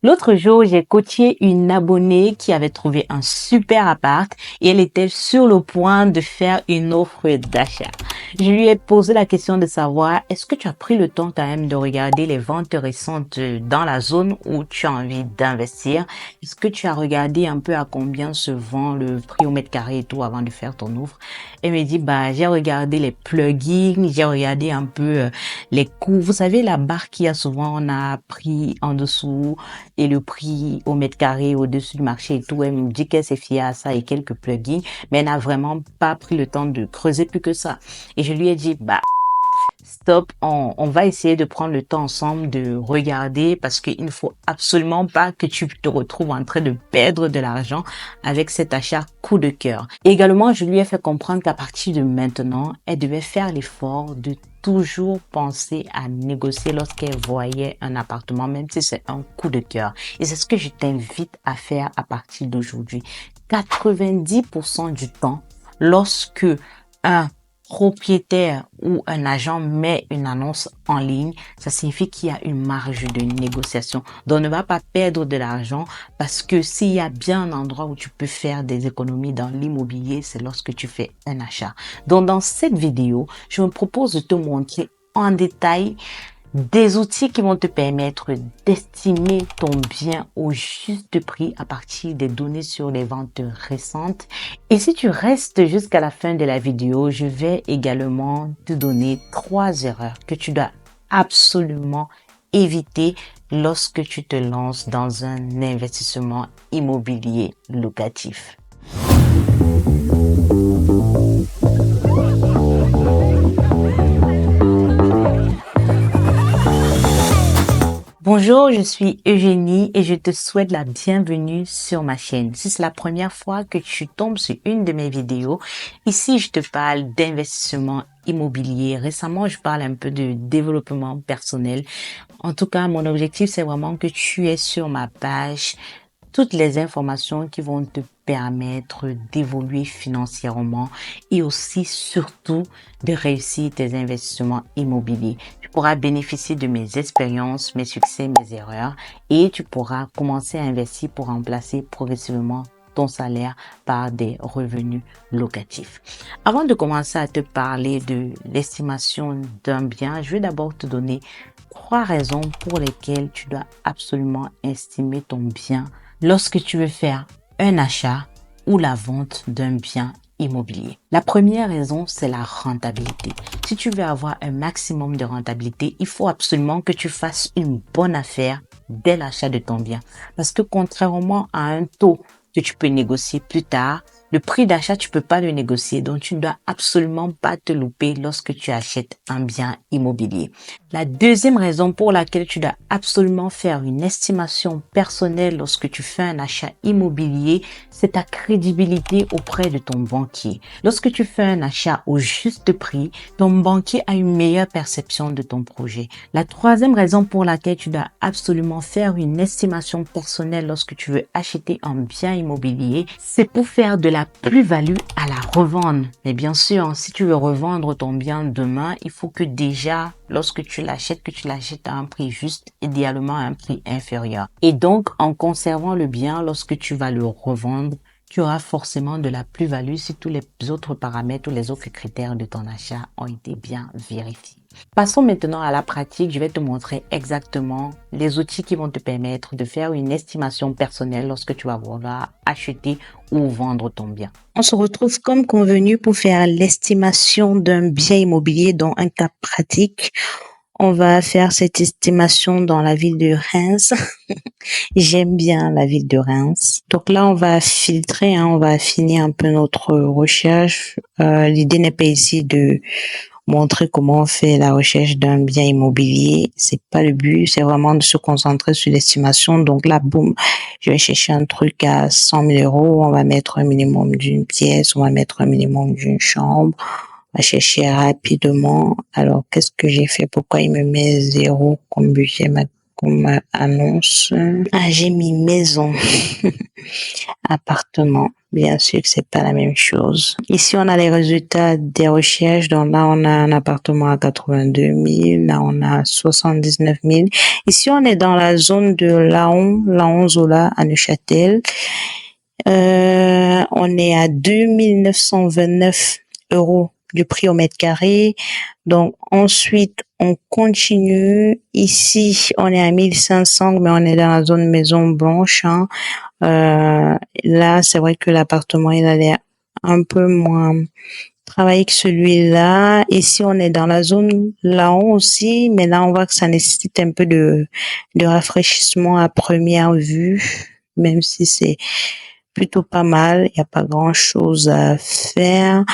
L'autre jour, j'ai coaché une abonnée qui avait trouvé un super appart et elle était sur le point de faire une offre d'achat. Je lui ai posé la question de savoir, est-ce que tu as pris le temps quand même de regarder les ventes récentes dans la zone où tu as envie d'investir? Est-ce que tu as regardé un peu à combien se vend le prix au mètre carré et tout avant de faire ton offre? Elle me dit, j'ai regardé les plugins, j'ai regardé un peu les coûts. Vous savez, la barre qu'il y a souvent, on a pris en dessous et le prix au mètre carré au-dessus du marché et tout. Elle me dit qu'elle s'est fiée à ça et quelques plugins, mais elle n'a vraiment pas pris le temps de creuser plus que ça. Et je lui ai dit, stop, on va essayer de prendre le temps ensemble de regarder parce qu'il ne faut absolument pas que tu te retrouves en train de perdre de l'argent avec cet achat coup de cœur. Également, je lui ai fait comprendre qu'à partir de maintenant, elle devait faire l'effort de toujours penser à négocier lorsqu'elle voyait un appartement, même si c'est un coup de cœur. Et c'est ce que je t'invite à faire à partir d'aujourd'hui. 90% du temps, lorsque un propriétaire ou un agent met une annonce en ligne, ça signifie qu'il y a une marge de négociation. Donc, ne va pas perdre de l'argent parce que s'il y a bien un endroit où tu peux faire des économies dans l'immobilier, c'est lorsque tu fais un achat. Donc, dans cette vidéo, je me propose de te montrer en détail des outils qui vont te permettre d'estimer ton bien au juste prix à partir des données sur les ventes récentes. Et si tu restes jusqu'à la fin de la vidéo, je vais également te donner 3 erreurs que tu dois absolument éviter lorsque tu te lances dans un investissement immobilier locatif. Bonjour, je suis Eugénie et je te souhaite la bienvenue sur ma chaîne. Si c'est la première fois que tu tombes sur une de mes vidéos, ici je te parle d'investissement immobilier. Récemment, je parle un peu de développement personnel. En tout cas, mon objectif, c'est vraiment que tu es sur ma page toutes les informations qui vont te permettre d'évoluer financièrement et aussi surtout de réussir tes investissements immobiliers. Tu pourras bénéficier de mes expériences, mes succès, mes erreurs et tu pourras commencer à investir pour remplacer progressivement ton salaire par des revenus locatifs. Avant de commencer à te parler de l'estimation d'un bien, je vais d'abord te donner 3 raisons pour lesquelles tu dois absolument estimer ton bien lorsque tu veux faire un achat ou la vente d'un bien immobilier. La première raison, c'est la rentabilité. Si tu veux avoir un maximum de rentabilité, il faut absolument que tu fasses une bonne affaire dès l'achat de ton bien. Parce que contrairement à un taux que tu peux négocier plus tard, le prix d'achat, tu peux pas le négocier. Donc, tu ne dois absolument pas te louper lorsque tu achètes un bien immobilier. La deuxième raison pour laquelle tu dois absolument faire une estimation personnelle lorsque tu fais un achat immobilier, c'est ta crédibilité auprès de ton banquier. Lorsque tu fais un achat au juste prix, ton banquier a une meilleure perception de ton projet. La troisième raison pour laquelle tu dois absolument faire une estimation personnelle lorsque tu veux acheter un bien immobilier, c'est pour faire de la plus-value à la revente. Mais bien sûr, si tu veux revendre ton bien demain, il faut que déjà, lorsque tu l'achètes, que tu l'achètes à un prix juste, idéalement à un prix inférieur. Et donc, en conservant le bien, lorsque tu vas le revendre, tu auras forcément de la plus-value si tous les autres paramètres ou les autres critères de ton achat ont été bien vérifiés. Passons maintenant à la pratique. Je vais te montrer exactement les outils qui vont te permettre de faire une estimation personnelle lorsque tu vas vouloir acheter ou vendre ton bien. On se retrouve comme convenu pour faire l'estimation d'un bien immobilier dans un cas pratique. On va faire cette estimation dans la ville de Reims. J'aime bien la ville de Reims. Donc là, on va filtrer, on va affiner un peu notre recherche. L'idée n'est pas ici de montrer comment on fait la recherche d'un bien immobilier. C'est pas le but, c'est vraiment de se concentrer sur l'estimation. Donc là, boum, je vais chercher un truc à 100 000 euros. On va mettre un minimum d'une pièce, on va mettre un minimum d'une chambre. On va chercher rapidement. Alors, qu'est-ce que j'ai fait? Pourquoi il me met 0 comme budget? comme annonce. Ah, j'ai mis maison, appartement. Bien sûr que c'est pas la même chose. Ici, on a les résultats des recherches. Donc là, on a un appartement à 82 000. Là, on a 79 000. Ici, on est dans la zone de Laon-Zola à Neuchâtel. On est à 2929 € du prix au mètre carré. Donc ensuite, on continue. Ici, on est à 1500, mais on est dans la zone Maison Blanche. Hein. Là, c'est vrai que l'appartement, il a l'air un peu moins travaillé que celui-là. Ici, on est dans la zone Laon aussi, mais là, on voit que ça nécessite un peu de rafraîchissement à première vue, même si c'est plutôt pas mal. Il n'y a pas grand-chose à faire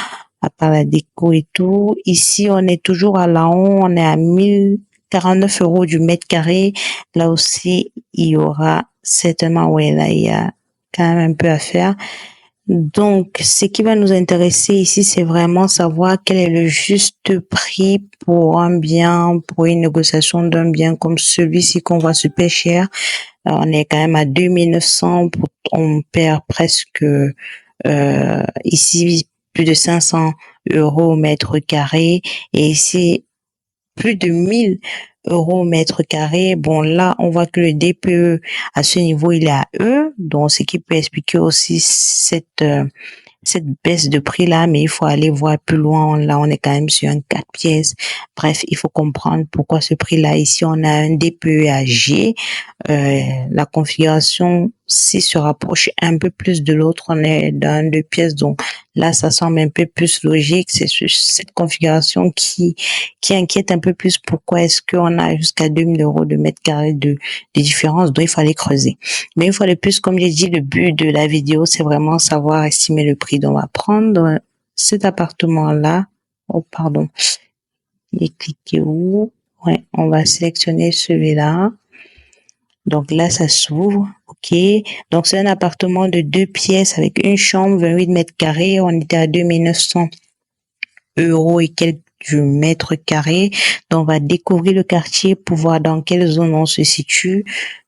à part la déco et tout. Ici, on est toujours à Laon, on est à 1049 € du mètre carré. Là aussi, il y aura certainement, ouais, là, il y a quand même un peu à faire. Donc, ce qui va nous intéresser ici, c'est vraiment savoir quel est le juste prix pour un bien, pour une négociation d'un bien comme celui-ci qu'on voit super cher. Alors, on est quand même à 2900, on perd presque ici plus de 500 € au mètre carré et ici plus de 1000 € au mètre carré. Bon, là, on voit que le DPE à ce niveau, il est à E, donc ce qui peut expliquer aussi cette baisse de prix là, mais il faut aller voir plus loin. Là, on est quand même sur un 4 pièces. Bref, il faut comprendre pourquoi ce prix là. Ici, on a un DPE à G. La configuration C se rapproche un peu plus de l'autre. On est dans 2 pièces, donc là, ça semble un peu plus logique. C'est cette configuration qui inquiète un peu plus. Pourquoi est-ce qu'on a jusqu'à 2000 € de mètre carré de différence? Donc, il fallait creuser. Mais une fois de plus, comme j'ai dit, le but de la vidéo, c'est vraiment savoir estimer le prix. Donc, on va prendre cet appartement-là. Oh, pardon. Il est cliqué où? Ouais, on va sélectionner celui-là. Donc là, ça s'ouvre. OK. Donc, c'est un appartement de 2 pièces avec une chambre, 28 mètres carrés. On était à 2900 € et quelques du mètre carré. Donc, on va découvrir le quartier pour voir dans quelle zone on se situe.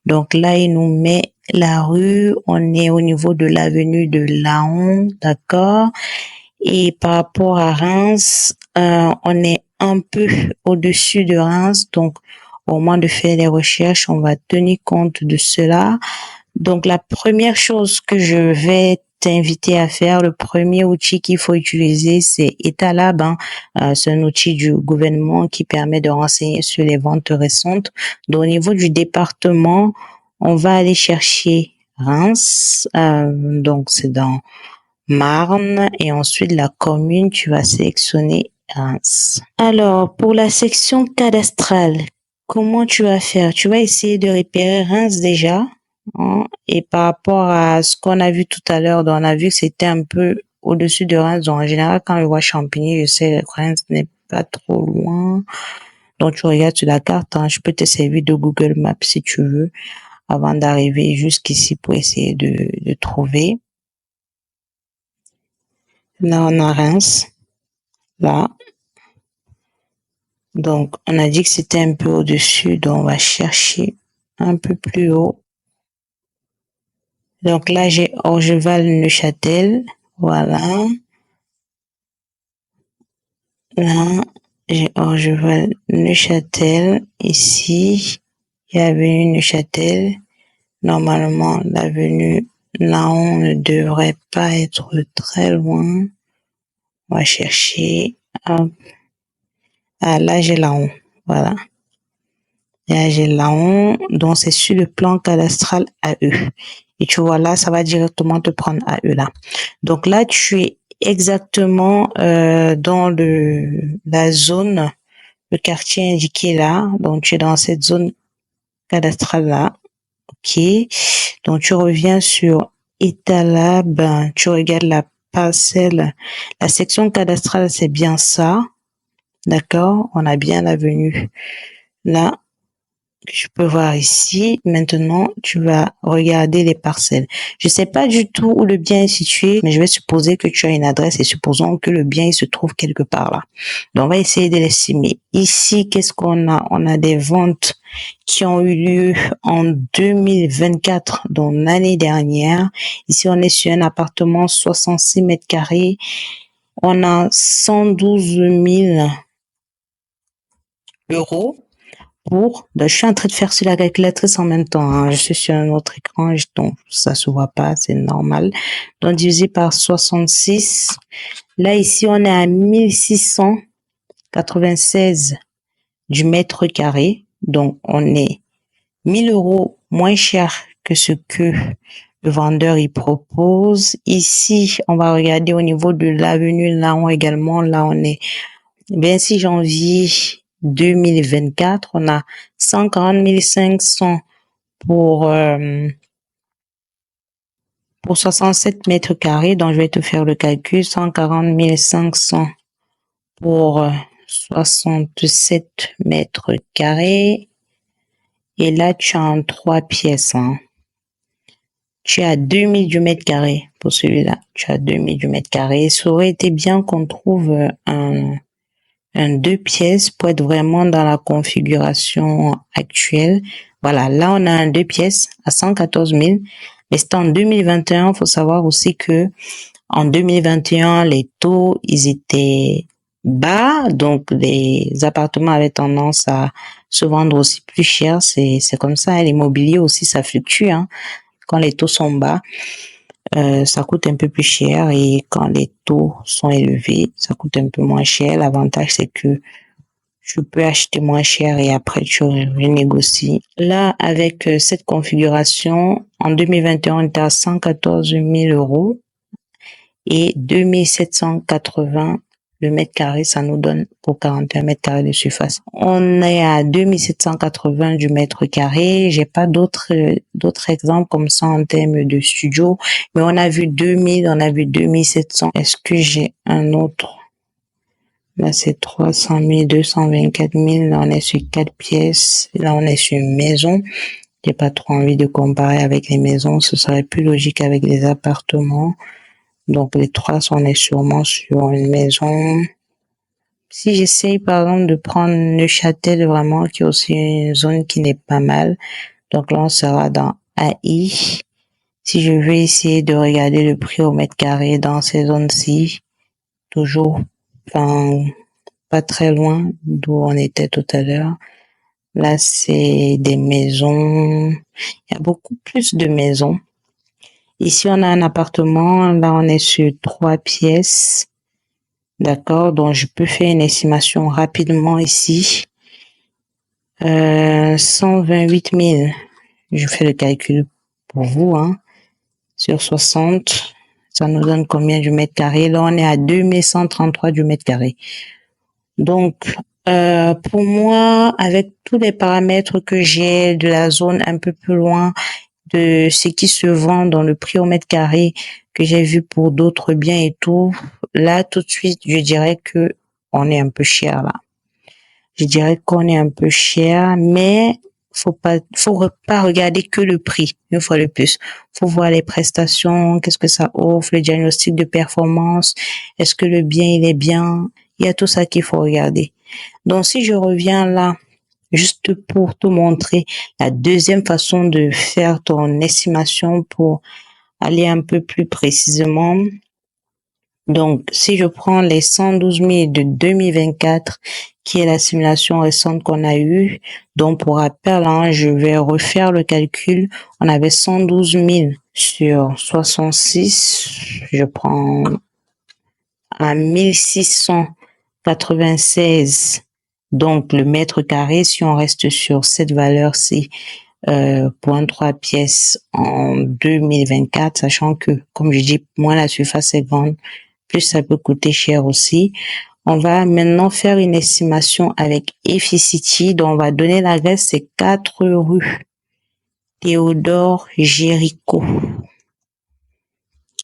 Donc là, il nous met la rue. On est au niveau de l'avenue de Laon, d'accord. Et par rapport à Reims, on est un peu au-dessus de Reims. Donc, au moment de faire les recherches, on va tenir compte de cela. Donc, la première chose que je vais t'inviter à faire, le premier outil qu'il faut utiliser, c'est Etalab. C'est un outil du gouvernement qui permet de renseigner sur les ventes récentes. Donc, au niveau du département, on va aller chercher Reims. Donc, c'est dans Marne et ensuite la commune, tu vas sélectionner Reims. Alors, pour la section cadastrale, comment tu vas faire? Tu vas essayer de repérer Reims déjà. Hein, et par rapport à ce qu'on a vu tout à l'heure, on a vu que c'était un peu au-dessus de Reims. Donc, en général, quand je vois Champigny, je sais que Reims n'est pas trop loin. Donc, tu regardes sur la carte. Hein, je peux te servir de Google Maps si tu veux, avant d'arriver jusqu'ici pour essayer de trouver. Là, on a Reims. Là. Donc, on a dit que c'était un peu au-dessus, donc on va chercher un peu plus haut. Donc là, j'ai Orgeval-Neuchâtel. Voilà. Là, j'ai Orgeval-Neuchâtel. Ici, il y a l'avenue Neuchâtel. Normalement, l'avenue Laon ne devrait pas être très loin. On va chercher. Hop. Ah, là, j'ai Laon. Voilà. Là, j'ai Laon, donc c'est sur le plan cadastral AE. Et tu vois là, ça va directement te prendre AE là. Donc là, tu es exactement dans la zone, le quartier indiqué là. Donc tu es dans cette zone cadastrale là. OK. Donc tu reviens sur Etalab, tu regardes la parcelle, la section cadastrale, c'est bien ça. D'accord? On a bien l'avenue là. que je peux voir ici. Maintenant, tu vas regarder les parcelles. Je sais pas du tout où le bien est situé, mais je vais supposer que tu as une adresse et supposons que le bien il se trouve quelque part là. Donc, on va essayer de l'estimer. Ici, qu'est-ce qu'on a? On a des ventes qui ont eu lieu en 2024, donc l'année dernière. Ici, on est sur un appartement 66 mètres carrés. On a 112 000 euros je suis en train de faire sur la calculatrice en même temps, hein. Je suis sur un autre écran, donc ça se voit pas, c'est normal. Donc, divisé par 66. Là, ici, on est à 1696 du mètre carré. Donc, on est 1000 euros moins cher que ce que le vendeur y propose. Ici, on va regarder au niveau de l'avenue Laon également. Là, on est 26 janvier 2024, on a 140 500 pour 67 mètres carrés. Donc, je vais te faire le calcul. 140 500 pour 67 mètres carrés. Et là, tu as en 3 pièces. Hein. Tu as 2000 du mètre carré pour celui-là. Tu as 2000 du mètre carré. Ça aurait été bien qu'on trouve un 2 pièces pour être vraiment dans la configuration actuelle. Voilà, là on a un 2 pièces à 114 000. Mais c'était en 2021. Il faut savoir aussi que en 2021, les taux, ils étaient bas. Donc, les appartements avaient tendance à se vendre aussi plus cher. C'est comme ça. Hein. L'immobilier aussi, ça fluctue. Hein. Quand les taux sont bas, ça coûte un peu plus cher et quand les taux sont élevés, ça coûte un peu moins cher. L'avantage, c'est que tu peux acheter moins cher et après tu renégocies. Là, avec cette configuration, en 2021, on était à 114 000 euros et 2780 le mètre carré, ça nous donne pour 41 mètres carrés de surface. On est à 2780 du mètre carré. J'ai pas d'autres exemples comme ça en termes de studio, mais on a vu 2000, on a vu 2700. Est-ce que j'ai un autre? Là, c'est 300 000, 224 000. Là, on est sur 4 pièces. Là, on est sur une maison. J'ai pas trop envie de comparer avec les maisons. Ce serait plus logique avec les appartements. Donc, les trois, on est sûrement sur une maison. Si j'essaye, par exemple, de prendre Neuchâtel, vraiment, qui est aussi une zone qui n'est pas mal. Donc là, on sera dans AI. Si je veux essayer de regarder le prix au mètre carré dans ces zones-ci, toujours, pas très loin d'où on était tout à l'heure. Là, c'est des maisons. Il y a beaucoup plus de maisons. Ici, on a un appartement. Là, on est sur 3 pièces. D'accord? Donc, je peux faire une estimation rapidement ici. 128 000. Je fais le calcul pour vous, hein. Sur 60, ça nous donne combien du mètre carré? Là, on est à 2133 du mètre carré. Donc, pour moi, avec tous les paramètres que j'ai de la zone un peu plus loin, de ce qui se vend dans le prix au mètre carré que j'ai vu pour d'autres biens et tout, là, tout de suite, je dirais que on est un peu cher, là. Je dirais qu'on est un peu cher, mais faut pas regarder que le prix, une fois de plus. Faut voir les prestations, qu'est-ce que ça offre, le diagnostic de performance, est-ce que le bien, il est bien? Il y a tout ça qu'il faut regarder. Donc, si je reviens là, juste pour te montrer la deuxième façon de faire ton estimation pour aller un peu plus précisément. Donc, si je prends les 112 000 de 2024, qui est la simulation récente qu'on a eue, donc pour rappel, hein, je vais refaire le calcul. On avait 112 000 sur 66. Je prends à 1696. Donc, le mètre carré, si on reste sur cette valeur-ci, pour un 3 pièces en 2024, sachant que, comme je dis, moins la surface est grande, plus ça peut coûter cher aussi. On va maintenant faire une estimation avec Efficity. Donc, on va donner l'adresse, c'est 4 rue Théodore Géricault.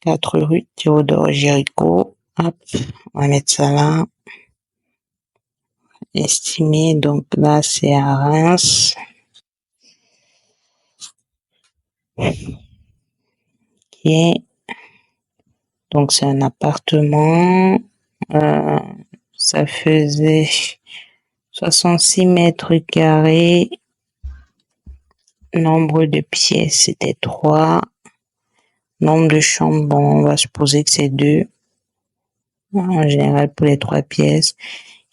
4 rue Théodore Géricault. Hop, on va mettre ça là. Estimé, donc là, c'est à Reims. Ok. Donc, c'est un appartement. Ça faisait 66 mètres carrés. Nombre de pièces, c'était 3. Nombre de chambres, bon, on va supposer que c'est 2. En général, pour les 3 pièces.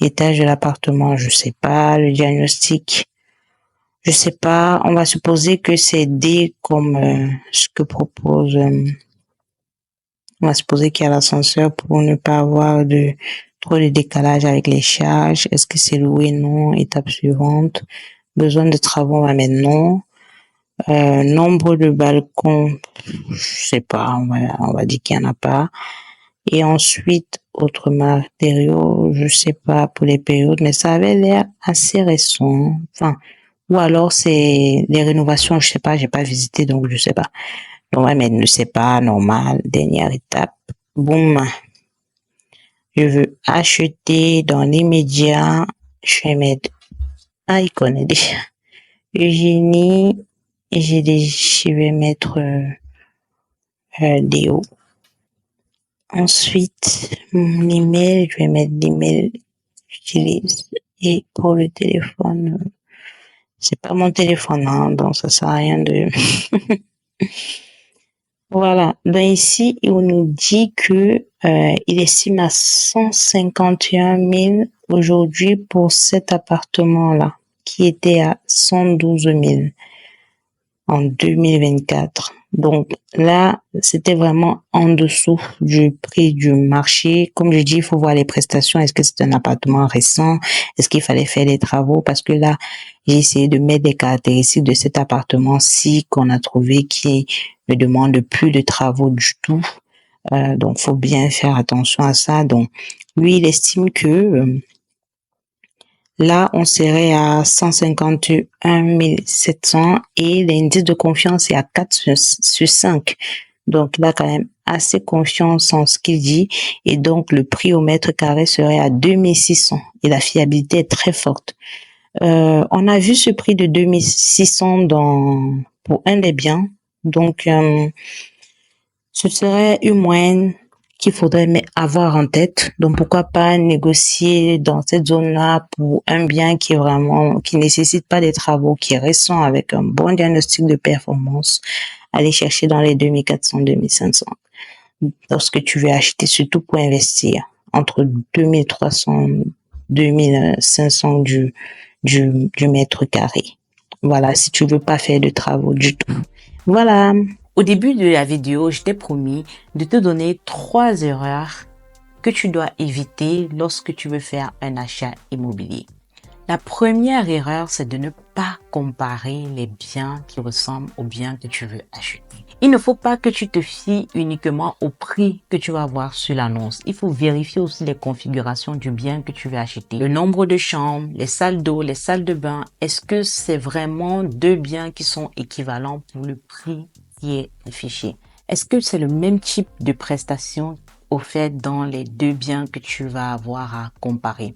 Étage de l'appartement, je sais pas. Le diagnostic, je sais pas. On va supposer que c'est D comme ce que propose. On va supposer qu'il y a l'ascenseur pour ne pas avoir trop de décalage avec les charges. Est-ce que c'est loué? Non. Étape suivante. Besoin de travaux, on va mettre non. Nombre de balcons, je sais pas, on va dire qu'il n'y en a pas. Et ensuite, autre matériaux, je sais pas pour les périodes, mais ça avait l'air assez récent. Enfin, ou alors c'est les rénovations, je sais pas, j'ai pas visité, donc je sais pas. Donc, ouais, mais ne sais pas, normal, dernière étape. Boum. Je veux acheter dans l'immédiat. Je vais mettre, il connaît déjà. Eugénie, je vais mettre, Déo. Ensuite, mon email, je vais mettre l'email que j'utilise. Et pour le téléphone, c'est pas mon téléphone, hein, donc ça sert à rien de... Voilà. Donc ici, on nous dit que il estime à 151 000 aujourd'hui pour cet appartement-là, qui était à 112 000 en 2024. Donc là, c'était vraiment en dessous du prix du marché. Comme je dis, il faut voir les prestations. Est-ce que c'est un appartement récent? Est-ce qu'il fallait faire des travaux? Parce que là, j'ai essayé de mettre des caractéristiques de cet appartement-ci qu'on a trouvé qui ne demande plus de travaux du tout. Donc, faut bien faire attention à ça. Donc, lui, il estime que là, on serait à 151 700 et l'indice de confiance est à 4 sur 5. Donc, il a quand même assez confiance en ce qu'il dit. Et donc, le prix au mètre carré serait à 2600 et la fiabilité est très forte. On a vu ce prix de 2600 pour un des biens. Donc, ce serait une moyenne qu'il faudrait avoir en tête. Donc, pourquoi pas négocier dans cette zone-là pour un bien qui est vraiment, qui nécessite pas des travaux, qui est récent avec un bon diagnostic de performance. Aller chercher dans les 2400, 2500. Lorsque tu veux acheter, surtout pour investir, entre 2300, 2500 du mètre carré. Voilà, si tu veux pas faire de travaux du tout. Voilà. Au début de la vidéo, je t'ai promis de te donner 3 erreurs que tu dois éviter lorsque tu veux faire un achat immobilier. La première erreur, c'est de ne pas comparer les biens qui ressemblent aux biens que tu veux acheter. Il ne faut pas que tu te fies uniquement au prix que tu vas voir sur l'annonce. Il faut vérifier aussi les configurations du bien que tu veux acheter. Le nombre de chambres, les salles d'eau, les salles de bain. Est-ce que c'est vraiment 2 biens qui sont équivalents pour le prix qui est affiché? Est-ce que c'est le même type de prestation offerte dans les 2 biens que tu vas avoir à comparer?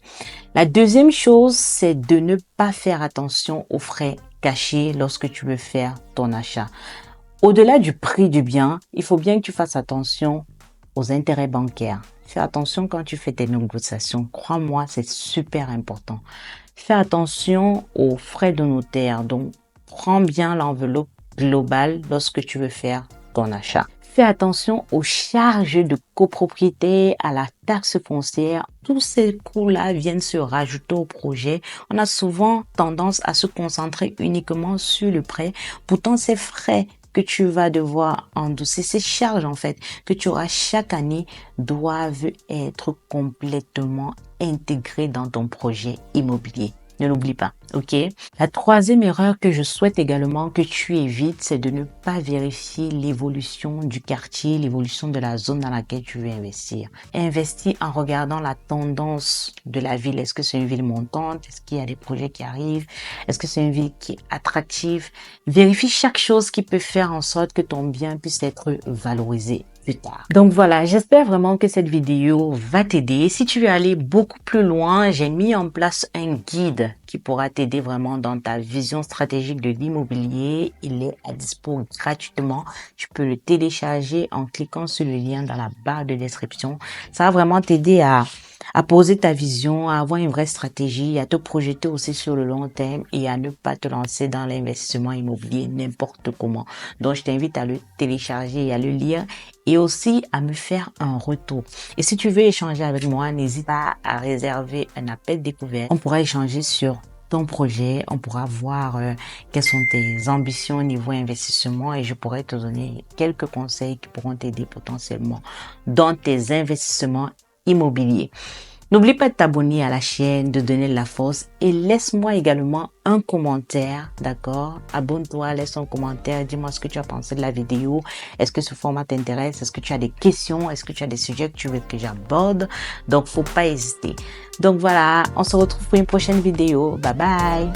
La deuxième chose, c'est de ne pas faire attention aux frais cachés lorsque tu veux faire ton achat. Au-delà du prix du bien, il faut bien que tu fasses attention aux intérêts bancaires. Fais attention quand tu fais tes négociations. Crois-moi, c'est super important. Fais attention aux frais de notaire. Donc, prends bien l'enveloppe globale lorsque tu veux faire ton achat. Fais attention aux charges de copropriété, à la taxe foncière. Tous ces coûts-là viennent se rajouter au projet. On a souvent tendance à se concentrer uniquement sur le prêt. Pourtant, ces frais que tu vas devoir endosser, ces charges en fait que tu auras chaque année doivent être complètement intégrées dans ton projet immobilier. Ne l'oublie pas, ok? La troisième erreur que je souhaite également que tu évites, c'est de ne pas vérifier l'évolution du quartier, l'évolution de la zone dans laquelle tu veux investir. Investis en regardant la tendance de la ville. Est-ce que c'est une ville montante? Est-ce qu'il y a des projets qui arrivent? Est-ce que c'est une ville qui est attractive? Vérifie chaque chose qui peut faire en sorte que ton bien puisse être valorisé plus tard. Donc voilà, j'espère vraiment que cette vidéo va t'aider. Si tu veux aller beaucoup plus loin, j'ai mis en place un guide qui pourra t'aider vraiment dans ta vision stratégique de l'immobilier. Il est à dispo gratuitement. Tu peux le télécharger en cliquant sur le lien dans la barre de description. Ça va vraiment t'aider à poser ta vision, à avoir une vraie stratégie, à te projeter aussi sur le long terme et à ne pas te lancer dans l'investissement immobilier n'importe comment. Donc, je t'invite à le télécharger et à le lire et aussi à me faire un retour. Et si tu veux échanger avec moi, n'hésite pas à réserver un appel découvert. On pourra échanger sur ton projet, on pourra voir quelles sont tes ambitions au niveau investissement et je pourrais te donner quelques conseils qui pourront t'aider potentiellement dans tes investissements immobiliers. N'oublie pas de t'abonner à la chaîne, de donner de la force et laisse-moi également un commentaire, d'accord? Abonne-toi, laisse un commentaire, dis-moi ce que tu as pensé de la vidéo. Est-ce que ce format t'intéresse? Est-ce que tu as des questions? Est-ce que tu as des sujets que tu veux que j'aborde? Donc, faut pas hésiter. Donc voilà, on se retrouve pour une prochaine vidéo. Bye bye!